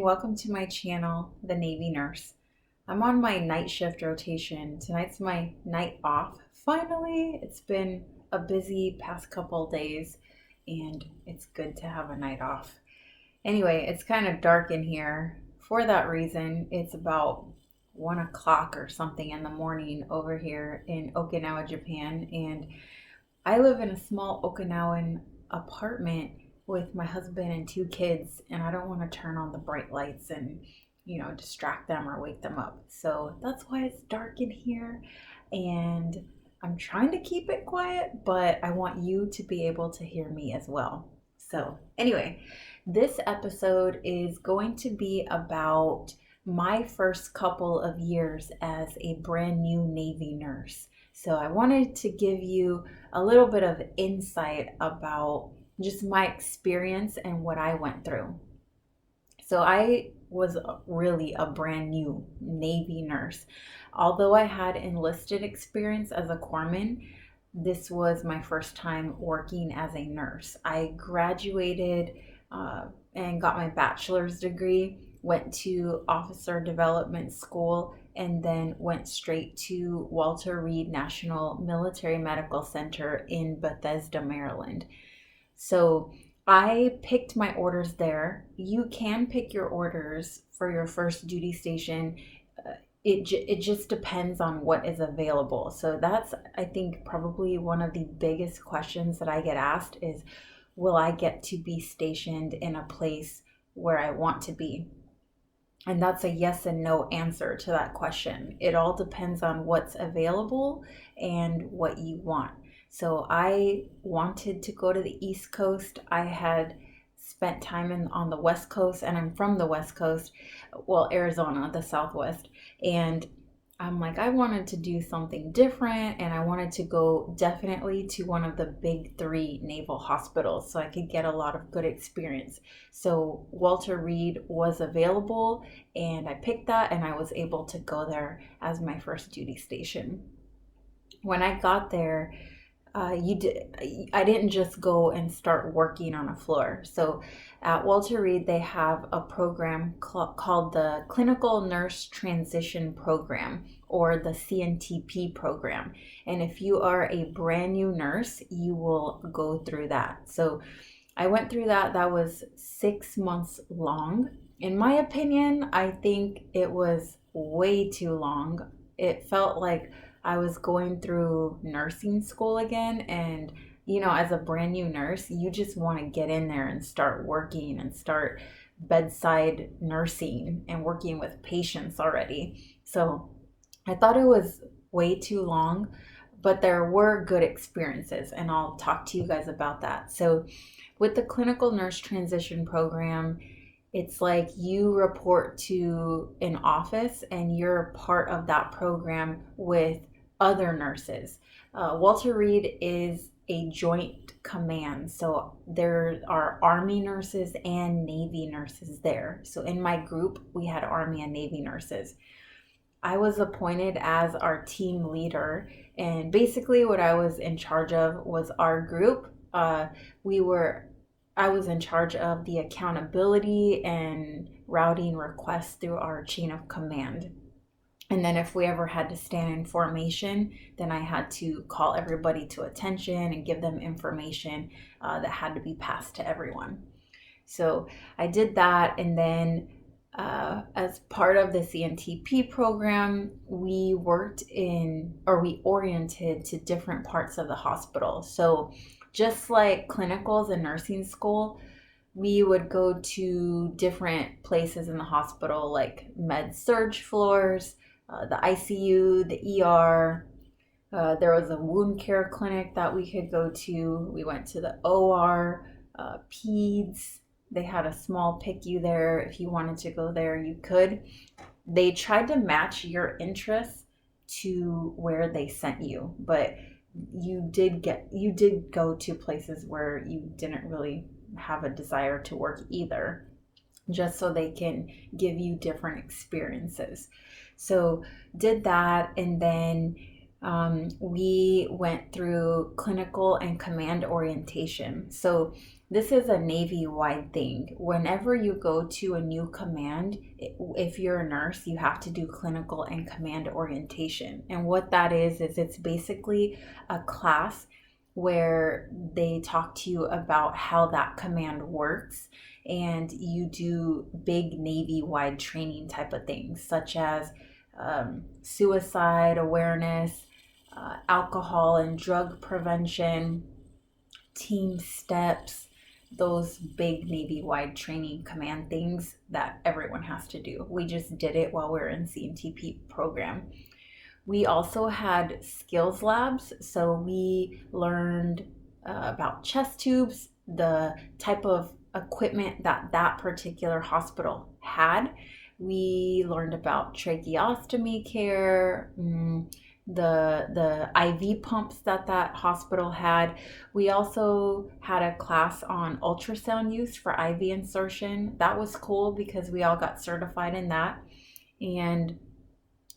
morning. Welcome to my channel, The Navy Nurse. I'm on my night shift rotation. Tonight's my night off. Finally, it's been a busy past couple days and it's good to have a night off. Anyway, it's kind of dark in here. For that reason, it's about 1 o'clock or something in the morning over here in Okinawa, Japan. And I live in a small Okinawan apartment with my husband and 2 kids, and I don't want to turn on the bright lights and, distract them or wake them up. So that's why it's dark in here. And I'm trying to keep it quiet, but I want you to be able to hear me as well. So, anyway, this episode is going to be about my first couple of years as a brand new Navy nurse. So, I wanted to give you a little bit of insight about just my experience and what I went through. So I was really a brand new Navy nurse. Although I had enlisted experience as a corpsman, this was my first time working as a nurse. I graduated and got my bachelor's degree, went to officer development school, and then went straight to Walter Reed National Military Medical Center in Bethesda, Maryland. So I picked my orders there. You can pick your orders for your first duty station. It just depends on what is available. So that's, I think, probably one of the biggest questions that I get asked is, will I get to be stationed in a place where I want to be? And that's a yes and no answer to that question. It all depends on what's available and what you want. So I wanted to go to the East Coast. I had spent time on the West Coast, and I'm from the West Coast, well, Arizona, the Southwest. And I'm like, I wanted to do something different, and I wanted to go definitely to one of the big 3 naval hospitals so I could get a lot of good experience. So Walter Reed was available, and I picked that, and I was able to go there as my first duty station. When I got there, I didn't just go and start working on a floor. So at Walter Reed, they have a program called the Clinical Nurse Transition Program, or the CNTP program. And if you are a brand new nurse, you will go through that. So I went through that. That was 6 months long. In my opinion, I think it was way too long. It felt like I was going through nursing school again. And, as a brand new nurse, you just want to get in there and start working and start bedside nursing and working with patients already. So I thought it was way too long, but there were good experiences, and I'll talk to you guys about that. So with the Clinical Nurse Transition Program, it's like you report to an office and you're part of that program with other nurses. Walter Reed is a joint command, so there are Army nurses and Navy nurses there. So in my group, we had Army and Navy nurses. I was appointed as our team leader, and basically what I was in charge of was our group. I was in charge of the accountability and routing requests through our chain of command. And then if we ever had to stand in formation, then I had to call everybody to attention and give them information that had to be passed to everyone. So I did that, and then as part of the CNTP program, we oriented to different parts of the hospital. So just like clinicals and nursing school, we would go to different places in the hospital, like med-surg floors, the ICU, the ER. There was a wound care clinic that we could go to. We went to the OR, peds. They had a small PICU there. If you wanted to go there, you could. They tried to match your interests to where they sent you, but you did go to places where you didn't really have a desire to work either, just so they can give you different experiences. So did that, and then We went through clinical and command orientation. So this is a Navy-wide thing. Whenever you go to a new command, if you're a nurse, you have to do clinical and command orientation. And what that is it's basically a class where they talk to you about how that command works, and you do big Navy-wide training type of things, such as suicide awareness, alcohol and drug prevention, team steps, those big Navy-wide training command things that everyone has to do. We just did it while we were in CNTP program. We also had skills labs, so we learned about chest tubes, the type of equipment that that particular hospital had. We learned about tracheostomy care, the IV pumps that that hospital had. We also had a class on ultrasound use for IV insertion. That was cool because we all got certified in that. And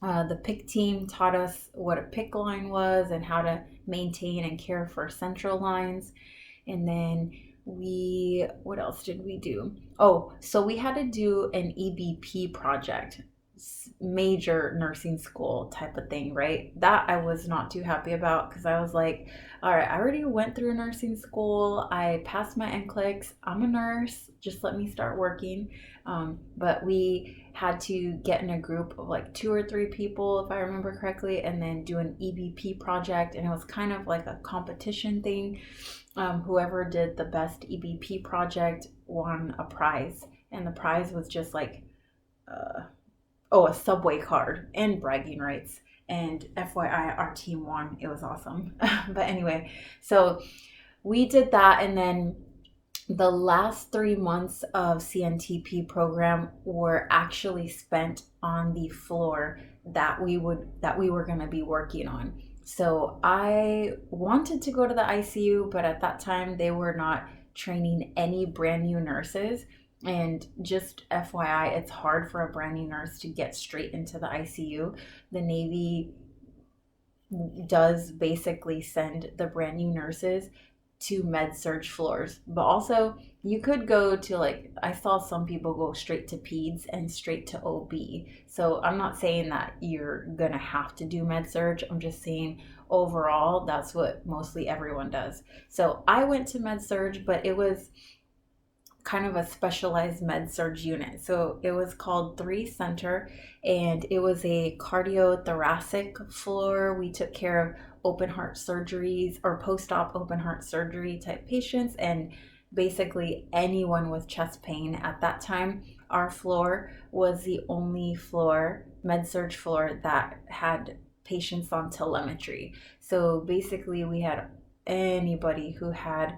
the PIC team taught us what a PIC line was and how to maintain and care for central lines. And then what else did we do? Oh, so we had to do an EBP project, major nursing school type of thing, right? That I was not too happy about because I was like, all right, I already went through nursing school. I passed my NCLEX. I'm a nurse. Just let me start working. But we had to get in a group of like 2 or 3 people, if I remember correctly, and then do an EBP project. And it was kind of like a competition thing. Whoever did the best EBP project won a prize. And the prize was just like, a subway card and bragging rights. And FYI, our team won. It was awesome. But anyway, so we did that, and then the last 3 months of CNTP program were actually spent on the floor that we were going to be working on. So I wanted to go to the ICU, but at that time they were not training any brand new nurses. And just FYI, it's hard for a brand new nurse to get straight into the ICU. The Navy does basically send the brand new nurses to med surg floors, but also you could go to, like, I saw some people go straight to peds and straight to OB. So I'm not saying that you're gonna have to do med surg. I'm just saying overall that's what mostly everyone does. So I went to med surg, but it was kind of a specialized med surg unit. So it was called 3 Center, and it was a cardiothoracic floor. We took care of open heart surgeries or post-op open heart surgery type patients, and basically anyone with chest pain. At that time, our floor was the only floor, med surg floor, that had patients on telemetry. So basically we had anybody who had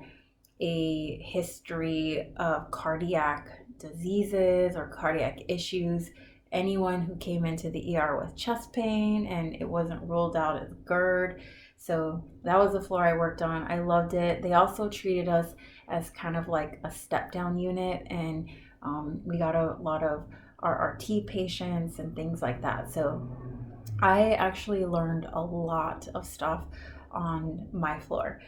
a history of cardiac diseases or cardiac issues, anyone who came into the ER with chest pain and it wasn't ruled out as GERD. So that was the floor I worked on. I loved it. They also treated us as kind of like a step down unit, and we got a lot of RRT patients and things like that. So I actually learned a lot of stuff on my floor.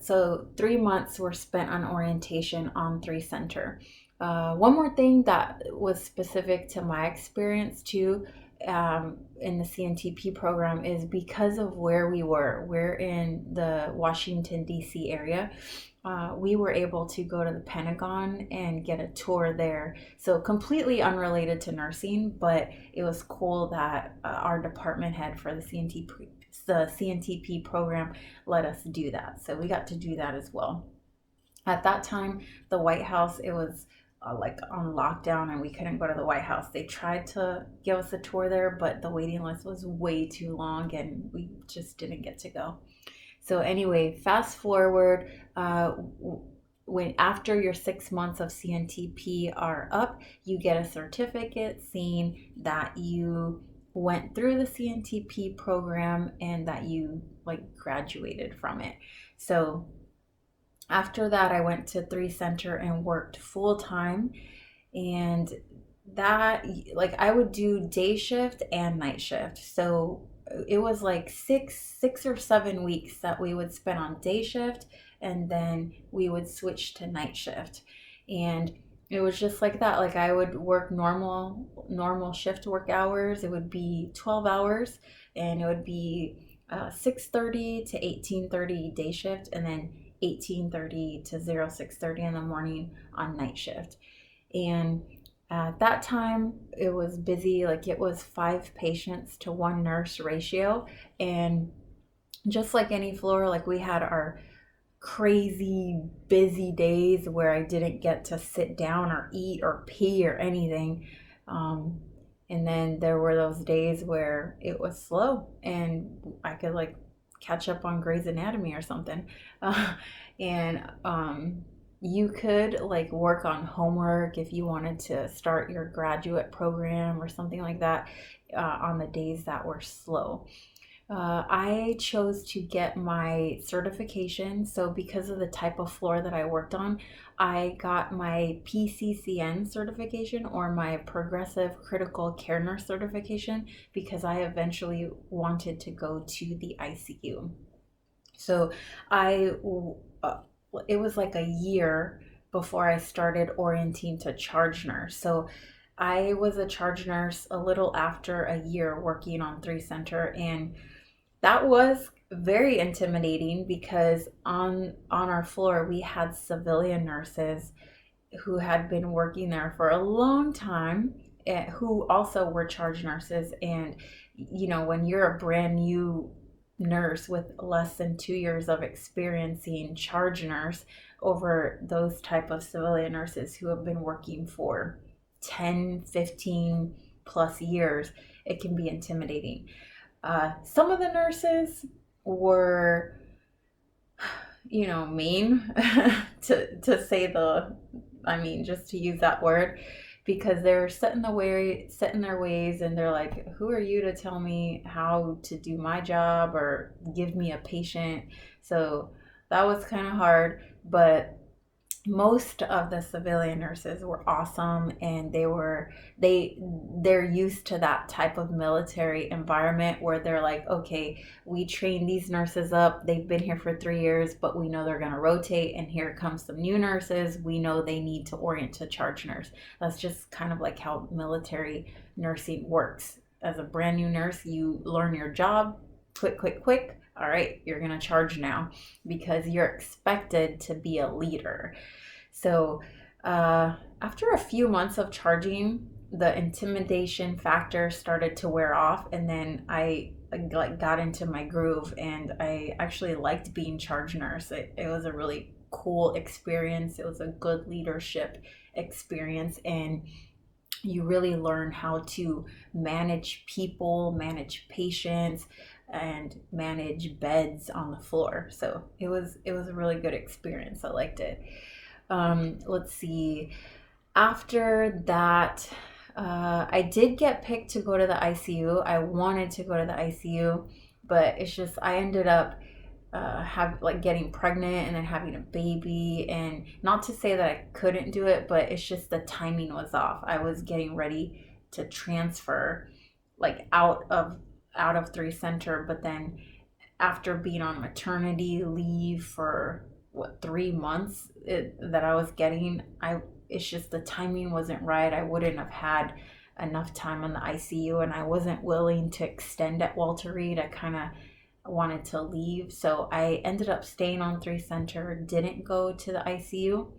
So 3 months were spent on orientation on 3 Center. One more thing that was specific to my experience too, in the CNTP program, is because of where we're in the Washington, D.C. area. We were able to go to the Pentagon and get a tour there. So completely unrelated to nursing, but it was cool that our department head for the CNTP program let us do that. So we got to do that as well. At that time, the White House, it was like on lockdown and we couldn't go to the White House. They tried to give us a tour there, but the waiting list was way too long and we just didn't get to go. So anyway, fast forward, when after your 6 months of CNTP are up, you get a certificate saying that you went through the CNTP program and that you like graduated from it. So after that, I went to 3 Center and worked full time, and that, like, I would do day shift and night shift. So it was like 6 or 7 weeks that we would spend on day shift, and then we would switch to night shift. And it was just like that. Like I would work normal shift work hours. It would be 12 hours, and it would be 6:30 to 18:30 day shift, and then 18:30 to 06:30 in the morning on night shift. And at that time, it was busy. Like it was 5 patients to 1 nurse ratio. And just like any floor, like we had our crazy busy days where I didn't get to sit down or eat or pee or anything. Um, and then there were those days where it was slow and I could like catch up on Grey's Anatomy or something. Uh, and you could like work on homework if you wanted to start your graduate program or something like that on the days that were slow. I chose to get my certification. So, because of the type of floor that I worked on, I got my PCCN certification, or my Progressive Critical Care Nurse certification, because I eventually wanted to go to the ICU. So, I, uh, it was like a year before I started orienting to charge nurse. So, I was a charge nurse a little after a year working on 3 center, and that was very intimidating because on our floor we had civilian nurses who had been working there for a long time, who also were charge nurses. And when you're a brand new nurse with less than 2 years of experiencing charge nurse over those type of civilian nurses who have been working for 10, 15 plus years, it can be intimidating. Some of the nurses were, mean, to say I mean, just to use that word, because they're set in their ways, and they're like, "Who are you to tell me how to do my job or give me a patient?" So that was kind of hard, but most of the civilian nurses were awesome, and they're used to that type of military environment where they're like, okay, we train these nurses up, they've been here for 3 years, but we know they're going to rotate, and here comes some new nurses, we know they need to orient to charge nurse. That's just kind of like how military nursing works. As a brand new nurse, you learn your job quick, quick, quick. All right, you're going to charge now, because you're expected to be a leader. So, after a few months of charging, the intimidation factor started to wear off, and then I like got into my groove, and I actually liked being charge nurse. It was a really cool experience. It was a good leadership experience, and you really learn how to manage people, manage patients, and manage beds on the floor. So it was a really good experience. I liked it. Let's see. After that, I did get picked to go to the ICU. I wanted to go to the ICU, but it's just I ended up getting pregnant and then having a baby. And not to say that I couldn't do it, but it's just the timing was off. I was getting ready to transfer like out of 3 center, but then after being on maternity leave for 3 months that I was getting, I it's just the timing wasn't right. I wouldn't have had enough time on the ICU, and I wasn't willing to extend at Walter Reed. I kind of wanted to leave, so I ended up staying on 3 center, didn't go to the ICU,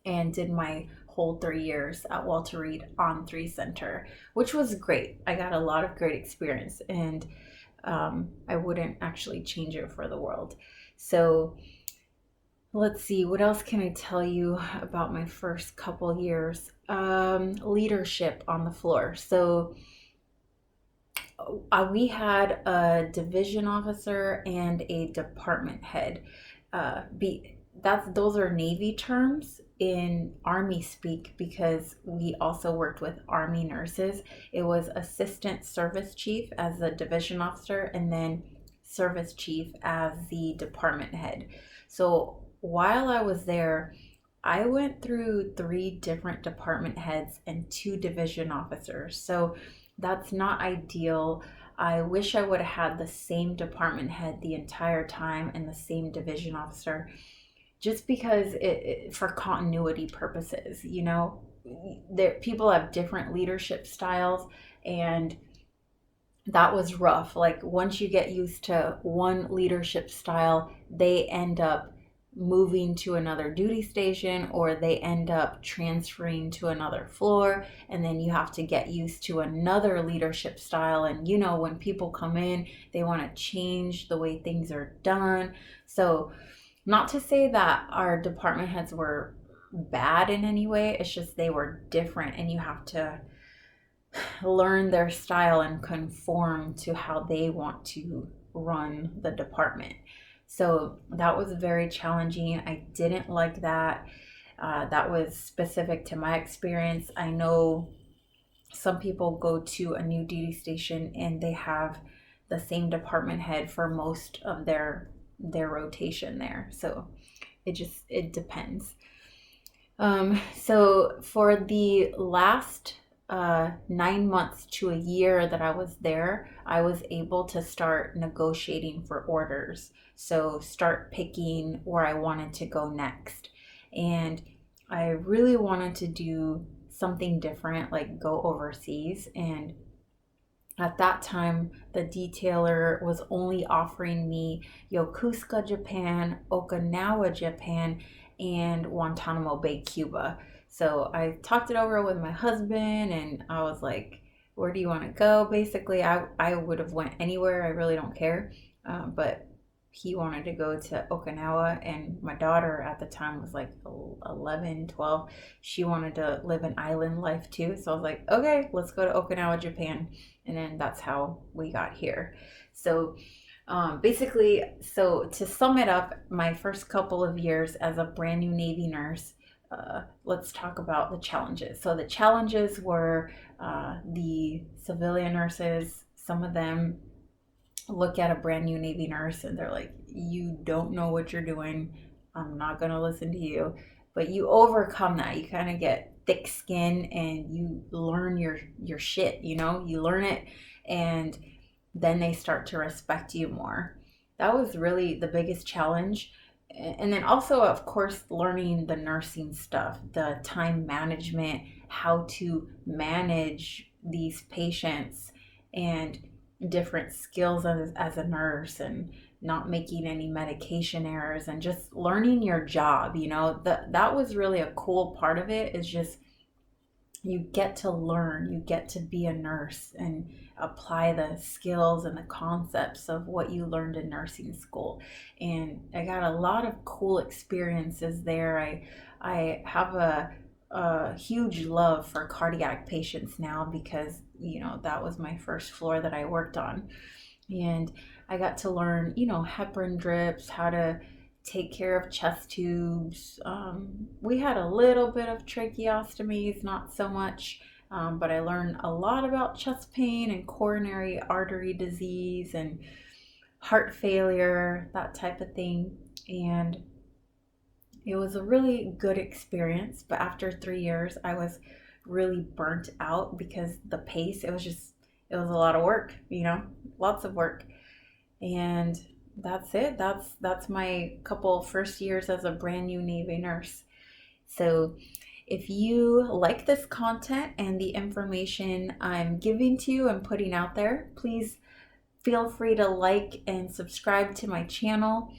and did my whole 3 years at Walter Reed on 3 center, which was great. I got a lot of great experience, and I wouldn't actually change it for the world. So let's see, what else can I tell you about my first couple years? Leadership on the floor. So we had a division officer and a department head. Those are Navy terms in Army speak, because we also worked with Army nurses. It was assistant service chief as the division officer, and then service chief as the department head. So while I was there, I went through 3 different department heads and 2 division officers. So that's not ideal. I wish I would have had the same department head the entire time and the same division officer, just because for continuity purposes, you know, people have different leadership styles, and that was rough. Like once you get used to one leadership style, they end up moving to another duty station, or they end up transferring to another floor, and then you have to get used to another leadership style. And you know, when people come in, they want to change the way things are done. So not to say that our department heads were bad in any way, it's just they were different, and you have to learn their style and conform to how they want to run the department. So that was very challenging. I didn't like that. That was specific to my experience. I know some people go to a new duty station and they have the same department head for most of their rotation there. So it depends. So for the last 9 months to a year that I was there, I was able to start negotiating for orders. So start picking where I wanted to go next. And I really wanted to do something different, like go overseas. And at that time, the detailer was only offering me Yokosuka, Japan, Okinawa, Japan, and Guantanamo Bay, Cuba. So I talked it over with my husband, and I was like, where do you want to go? Basically, I would have went anywhere. I really don't care. But he wanted to go to Okinawa, and my daughter at the time was like 11, 12. She wanted to live an island life too. So I was like, okay, let's go to Okinawa, Japan. And then that's how we got here. So basically, so to sum it up, my first couple of years as a brand new Navy nurse, let's talk about the challenges. So the challenges were the civilian nurses. Some of them look at a brand new Navy nurse and they're like, you don't know what you're doing. I'm not going to listen to you. But you overcome that. You kind of get thick skin and you learn your shit, you know, you learn it, and then they start to respect you more. That was really the biggest challenge. And then also, of course, learning the nursing stuff, the time management, how to manage these patients, and different skills as a nurse, and not making any medication errors, and just learning your job. You know, that was really a cool part of it, is just you get to learn, you get to be a nurse and apply the skills and the concepts of what you learned in nursing school. And I got a lot of cool experiences there. I have a huge love for cardiac patients now, because you know, that was my first floor that I worked on. And I got to learn, you know, heparin drips, how to take care of chest tubes. We had a little bit of tracheostomies, not so much, but I learned a lot about chest pain and coronary artery disease and heart failure, that type of thing. And it was a really good experience. But after 3 years, I was really burnt out, because the pace, it was a lot of work, you know, lots of work. And that's it. That's my couple first years as a brand new Navy nurse. So if you like this content and the information I'm giving to you and putting out there, please feel free to like and subscribe to my channel.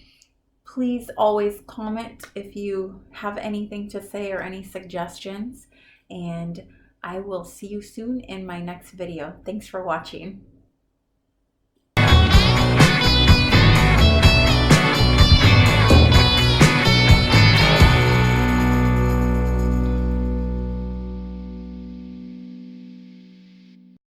Please always comment if you have anything to say or any suggestions. And I will see you soon in my next video. Thanks for watching.